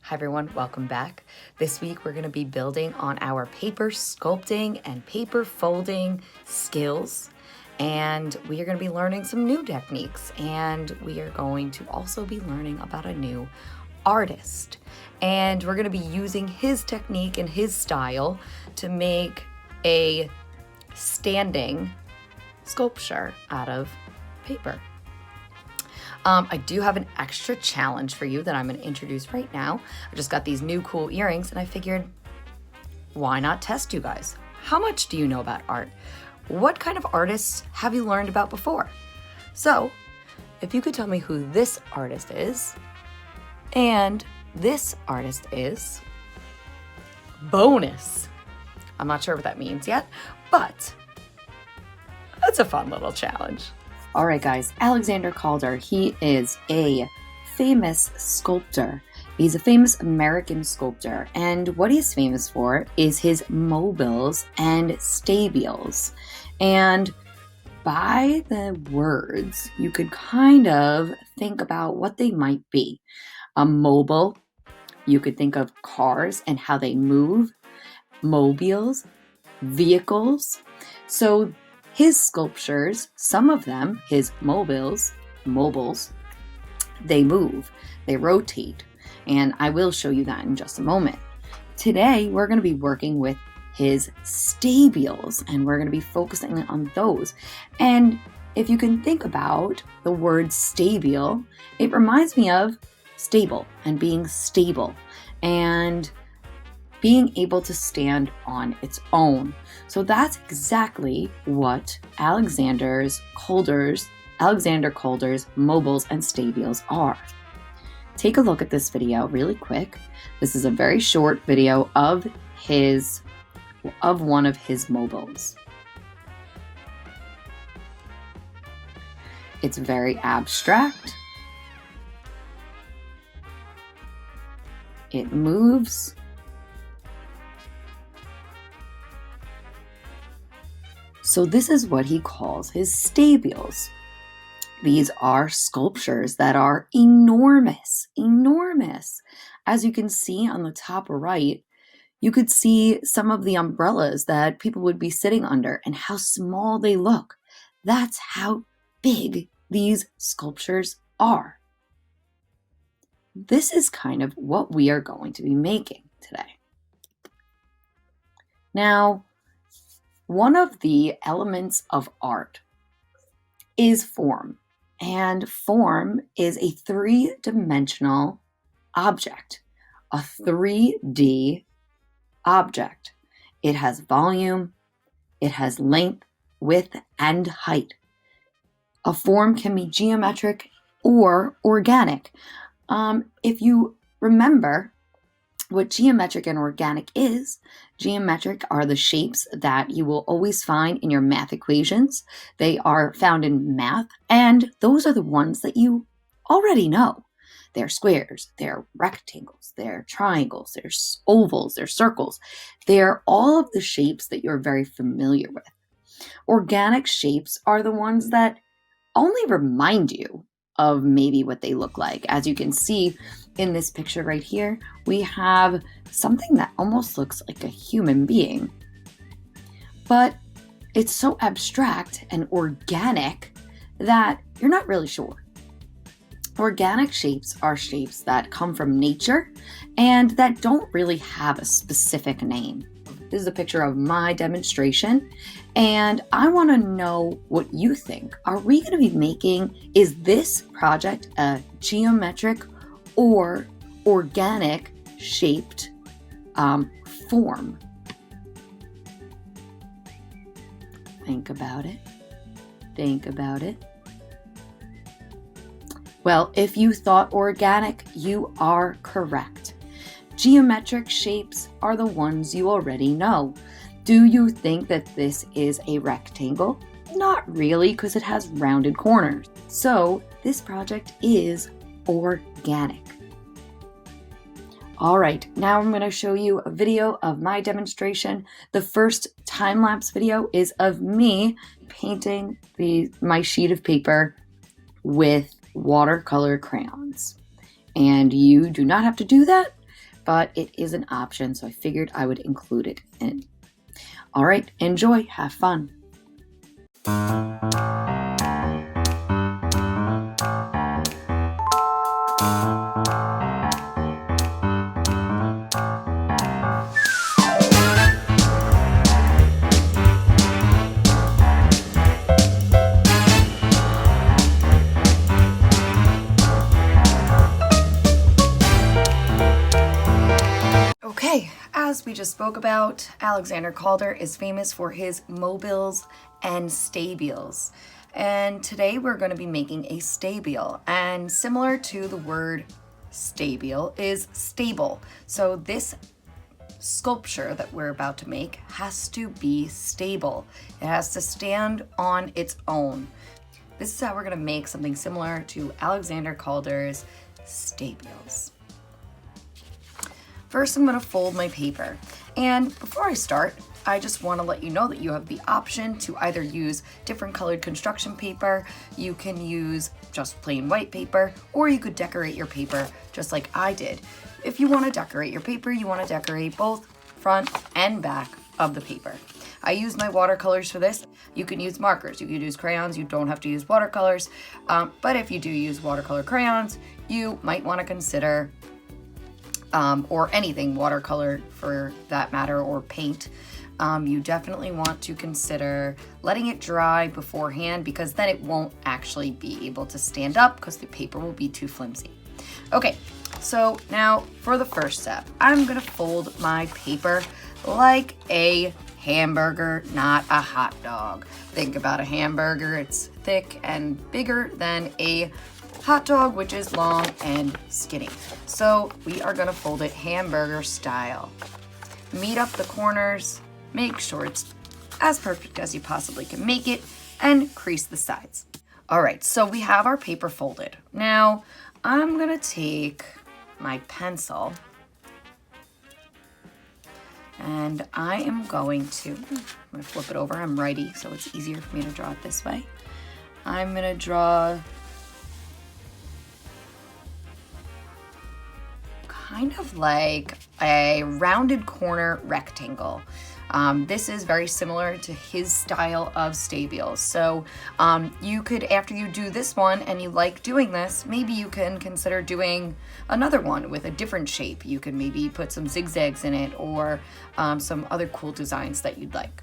Hi everyone, welcome back. This week we're going to be building on our paper sculpting and paper folding skills. And we are going to be learning some new techniques. And we are going to also be learning about a new artist. And we're going to be using his technique and his style to make a standing sculpture out of paper. I do have an extra challenge for you that I'm going to introduce right now. I just got these new cool earrings and I figured, why not test you guys? How much do you know about art? What kind of artists have you learned about before? So, if you could tell me who this artist is and this artist is, bonus. I'm not sure what that means yet, but that's a fun little challenge. All right, guys, Alexander Calder, he is a famous sculptor. He's a famous American sculptor, and what he's famous for is his mobiles and stabiles. And by the words, you could kind of think about what they might be. A mobile, you could think of cars and how they move, mobiles, vehicles. So his sculptures, some of them, his mobiles, they move, they rotate, and I will show you that in just a moment. Today, we're going to be working with his stabiles, and we're going to be focusing on those. And if you can think about the word stabile, it reminds me of stable and being stable and being able to stand on its own. So that's exactly what Alexander Calder's mobiles and stabiles are. Take a look at this video really quick. This is a very short video of one of his mobiles. It's very abstract. It moves. So this is what he calls his stabiles. These are sculptures that are enormous. As you can see on the top right, you could see some of the umbrellas that people would be sitting under and how small they look. That's how big these sculptures are. This is kind of what we are going to be making today. Now, one of the elements of art is form, and form is a three-dimensional object, a 3D object. It has volume, it has length, width, and height. A form can be geometric or organic. If you remember what geometric and organic is, geometric are the shapes that you will always find in your math equations. They are found in math, and those are the ones that you already know. They're squares, they're rectangles, they're triangles, they're ovals, they're circles. They're all of the shapes that you're very familiar with. Organic shapes are the ones that only remind you of maybe what they look like. As you can see in this picture right here, we have something that almost looks like a human being, but it's so abstract and organic that you're not really sure. Organic shapes are shapes that come from nature and that don't really have a specific name. This is a picture of my demonstration, and I want to know what you think. Are we going to be is this project a geometric or organic shaped form? Think about it. Well, if you thought organic, you are correct. Geometric shapes are the ones you already know. Do you think that this is a rectangle? Not really, because it has rounded corners. So this project is organic. All right, now I'm going to show you a video of my demonstration. The first time-lapse video is of me painting my sheet of paper with watercolor crayons. And you do not have to do that. but it is an option, so I figured I would include it in. All right, enjoy, have fun. Okay, as we just spoke about, Alexander Calder is famous for his mobiles and stabiles. And today we're going to be making a stabile. And similar to the word stabile is stable. So this sculpture that we're about to make has to be stable. It has to stand on its own. This is how we're going to make something similar to Alexander Calder's stabiles. First, I'm going to fold my paper. And before I start, I just want to let you know that you have the option to either use different colored construction paper, you can use just plain white paper, or you could decorate your paper just like I did. If you want to decorate your paper, you want to decorate both front and back of the paper. I use my watercolors for this. You can use markers, you can use crayons, you don't have to use watercolors. But if you do use watercolor crayons, you might want to consider or anything watercolor for that matter, or paint, you definitely want to consider letting it dry beforehand, because then it won't actually be able to stand up because the paper will be too flimsy. Okay, so now for the first step, I'm gonna fold my paper like a hamburger, not a hot dog. Think about a hamburger, it's thick and bigger than a hot dog, which is long and skinny. So we are gonna fold it hamburger style. Meet up the corners, make sure it's as perfect as you possibly can make it, and crease the sides. All right, so we have our paper folded. Now I'm gonna take my pencil and I am going to, I'm gonna flip it over, I'm righty, so it's easier for me to draw it this way. I'm gonna draw kind of like a rounded corner rectangle. This is very similar to his style of stabiles. So you could, after you do this one and you like doing this, maybe you can consider doing another one with a different shape. You can maybe put some zigzags in it, or some other cool designs that you'd like.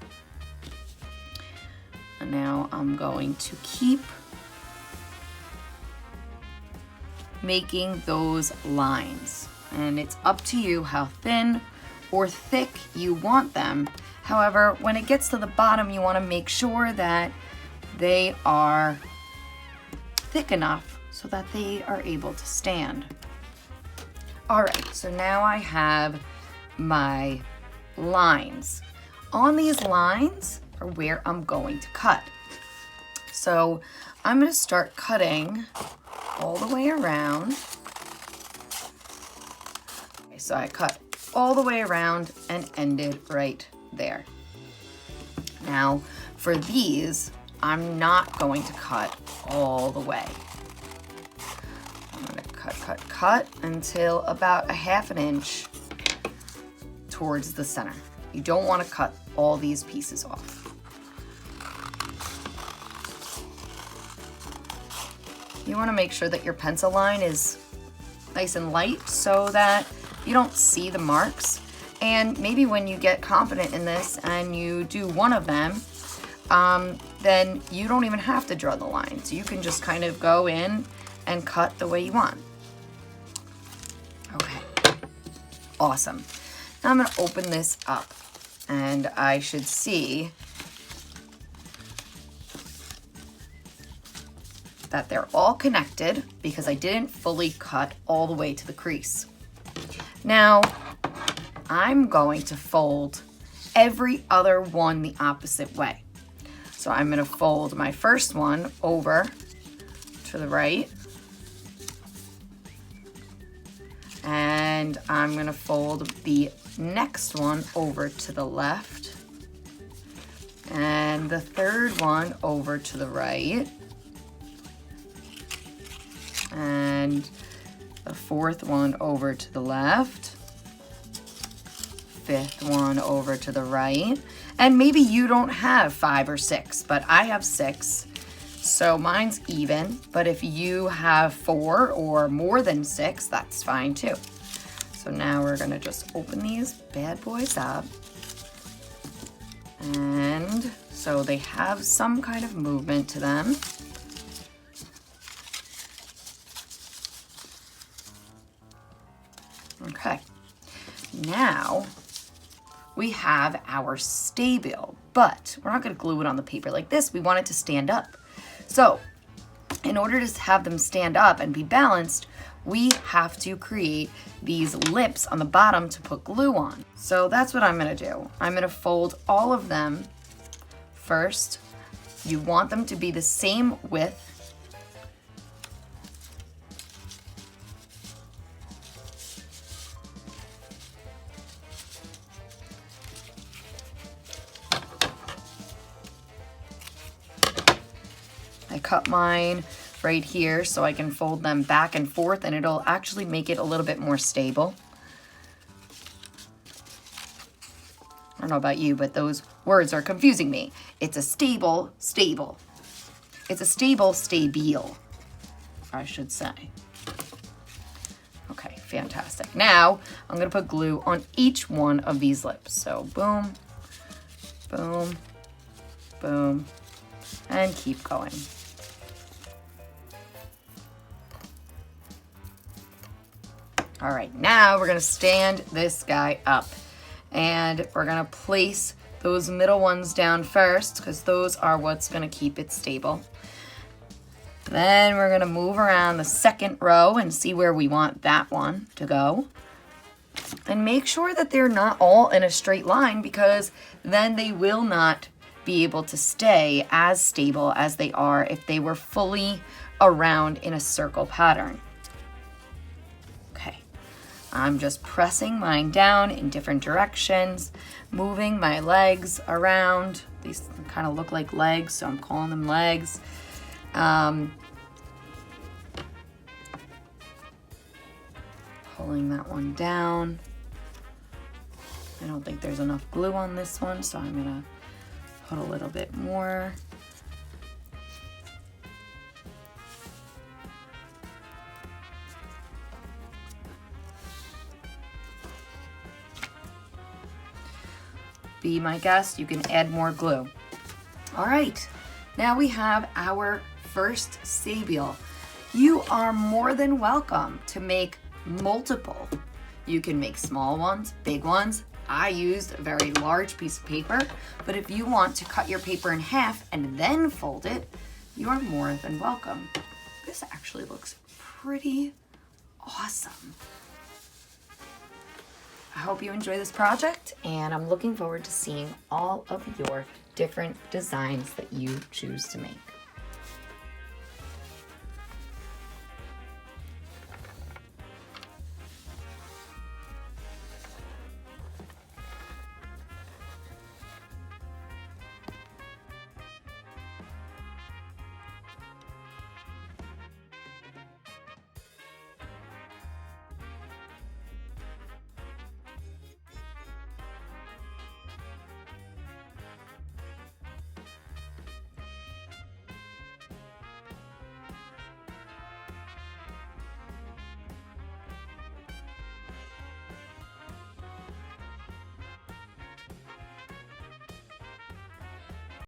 And now I'm going to keep making those lines. And it's up to you how thin or thick you want them. However, when it gets to the bottom, you want to make sure that they are thick enough so that they are able to stand. All right, so now I have my lines. On these lines are where I'm going to cut. So I'm going to start cutting all the way around. So I cut all the way around and ended right there. Now for these, I'm not going to cut all the way. I'm gonna cut until about a ½ an inch towards the center. You don't want to cut all these pieces off. You want to make sure that your pencil line is nice and light so that you don't see the marks. And maybe when you get confident in this and you do one of them, then you don't even have to draw the lines. You can just kind of go in and cut the way you want. Okay, awesome. Now I'm gonna open this up and I should see that they're all connected because I didn't fully cut all the way to the crease. Now, I'm going to fold every other one the opposite way. So I'm going to fold my first one over to the right. And I'm going to fold the next one over to the left. And the third one over to the right. And the fourth one over to the left. fifth one over to the right. And maybe you don't have 5 or 6, but I have 6. So mine's even, but if you have 4 or more than 6, that's fine too. So now we're gonna just open these bad boys up. And so they have some kind of movement to them. Okay, now we have our stabile, but we're not gonna glue it on the paper like this. We want it to stand up. So in order to have them stand up and be balanced, we have to create these lips on the bottom to put glue on. So that's what I'm gonna do. I'm gonna fold all of them first. You want them to be the same width. I cut mine right here so I can fold them back and forth, and it'll actually make it a little bit more stable. I don't know about you, but those words are confusing me. It's a stable, stable. It's a stable, stabile, I should say. Okay, fantastic. Now, I'm gonna put glue on each one of these lips. So boom, boom, boom, and keep going. All right, now we're gonna stand this guy up, and we're gonna place those middle ones down first because those are what's gonna keep it stable. Then we're gonna move around the second row and see where we want that one to go. And make sure that they're not all in a straight line, because then they will not be able to stay as stable as they are if they were fully around in a circle pattern. I'm just pressing mine down in different directions, moving my legs around. These kind of look like legs, so I'm calling them legs. Pulling that one down. I don't think there's enough glue on this one, so I'm gonna put a little bit more. Be my guest, you can add more glue. All right, now we have our first stabile. You are more than welcome to make multiple. You can make small ones, big ones. I used a very large piece of paper, but if you want to cut your paper in half and then fold it, you are more than welcome. This actually looks pretty awesome. I hope you enjoy this project, and I'm looking forward to seeing all of your different designs that you choose to make.